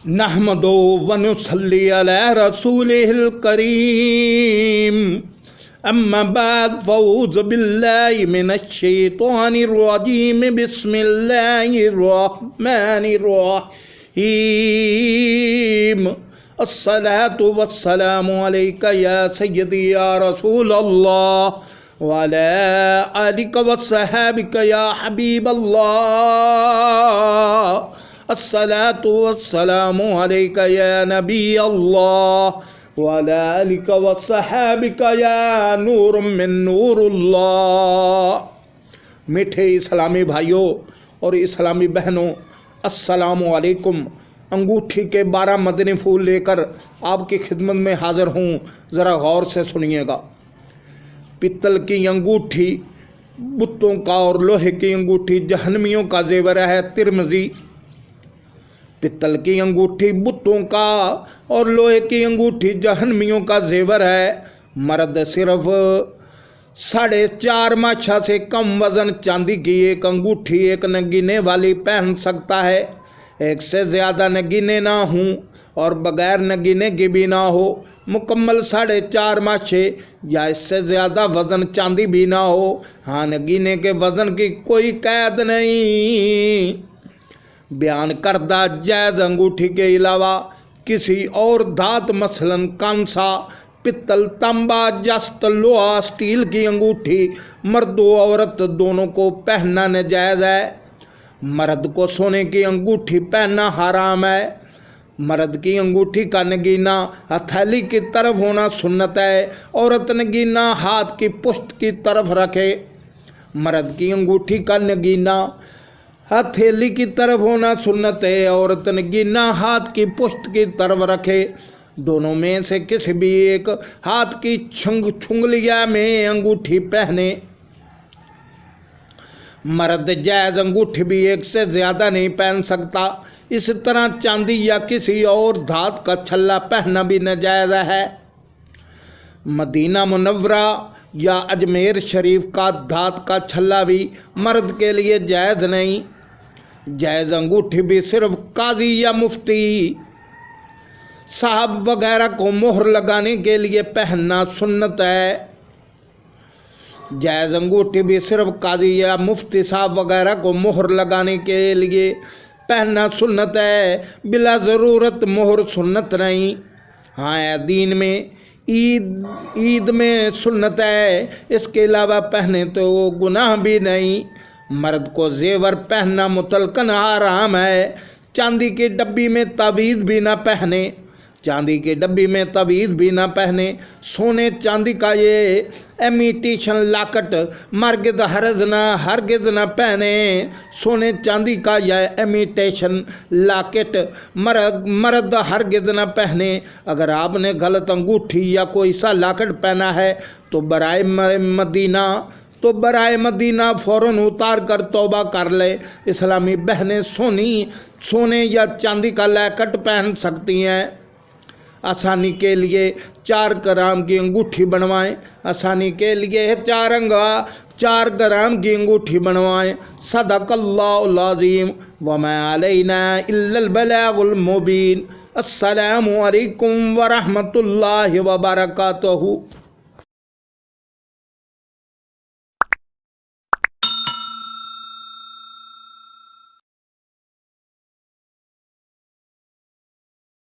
نحمدو ونصلی علی رسولہ الکریم اما بعد فاعوذ باللہ من الشیطان الرجیم بسم اللہ الرحمن الرحیم الصلاة والسلام علیک یا سیدی یا رسول اللہ وعلی آلک وصحابک یا حبیب اللہ الصلاة والسلام علیک یا نبی اللہ وعلی آلک وصحابک یا نور من نور اللہ۔ میٹھے اسلامی بھائیوں اور اسلامی بہنوں، السلام علیکم۔ انگوٹھی کے 12 مدنی پھول لے کر آپ کی خدمت میں حاضر ہوں، ذرا غور سے سنیے گا۔ پتل کی انگوٹھی بتوں کا اور لوہے کی انگوٹھی جہنمیوں کا زیور ہے، ترمذی۔ پتل کی انگوٹھی بتوں کا اور لوہے کی انگوٹھی جہنمیوں کا زیور ہے۔ مرد صرف 4.5 ماشا سے کم وزن چاندی کی ایک انگوٹھی ایک نگینے والی پہن سکتا ہے۔ ایک سے زیادہ نگینے نہ ہوں اور بغیر نگینے کی بھی نہ ہو، مکمل 4.5 ماشے یا اس سے زیادہ وزن چاندی بھی نہ ہو۔ ہاں، نگینے کے وزن کی کوئی قید نہیں۔ بیان کردہ جائز انگوٹھی کے علاوہ کسی اور دھات مثلاً کانسا، پتل، تانبا، جست، لوہا، اسٹیل کی انگوٹھی مرد و عورت دونوں کو پہننا ناجائز ہے۔ مرد کو سونے کی انگوٹھی پہننا حرام ہے۔ مرد کی انگوٹھی کا نگینہ ہتھیلی کی طرف ہونا سنت ہے، عورت نگینہ ہاتھ کی پشت کی طرف رکھے۔ مرد کی انگوٹھی کا نگینہ ہتھیلی کی طرف ہونا سنت ہے، عورت نگینہ ہاتھ کی پشت کی طرف رکھے۔ دونوں میں سے کسی بھی ایک ہاتھ کی چھنگلیاں میں انگوٹھی پہنے۔ مرد جائز انگوٹھی بھی ایک سے زیادہ نہیں پہن سکتا۔ اس طرح چاندی یا کسی اور دھات کا چھلا پہننا بھی ناجائز ہے۔ مدینہ منورہ یا اجمیر شریف کا دھات کا چھلا بھی مرد کے لیے جائز نہیں۔ جائز انگوٹھی بھی صرف قاضی یا مفتی صاحب وغیرہ کو مہر لگانے کے لیے پہننا سنت ہے۔ جائز انگوٹھی بھی صرف قاضی یا مفتی صاحب وغیرہ کو مہر لگانے کے لیے پہننا سنت ہے، بلا ضرورت مہر سنت نہیں۔ ہاں، دین میں عید میں سنت ہے، اس کے علاوہ پہنے تو گناہ بھی نہیں۔ مرد کو زیور پہننا مطلقاً حرام ہے۔ چاندی کی ڈبی میں تعویذ بھی نہ پہنے۔ چاندی کی ڈبی میں تعویذ بھی نہ پہنے۔ سونے چاندی کا یہ امیٹیشن لاکٹ ہرگز نہ پہنے۔ سونے چاندی کا یہ امیٹیشن لاکٹ مرد ہرگز نہ پہنے۔ اگر آپ نے غلط انگوٹھی یا کوئی سا لاکٹ پہنا ہے تو برائے مدینہ فوراً اتار کر توبہ کر لے۔ اسلامی بہنیں سونے یا چاندی کا لاکٹ پہن سکتی ہیں۔ آسانی کے لیے 4 گرام کی انگوٹھی بنوائیں۔ آسانی کے لیے 4 گرام کی انگوٹھی بنوائیں۔ صدق اللہ العظیم وما علینا الا البلاغ المبین۔ السلام علیکم ورحمۃ اللہ وبرکاتہ۔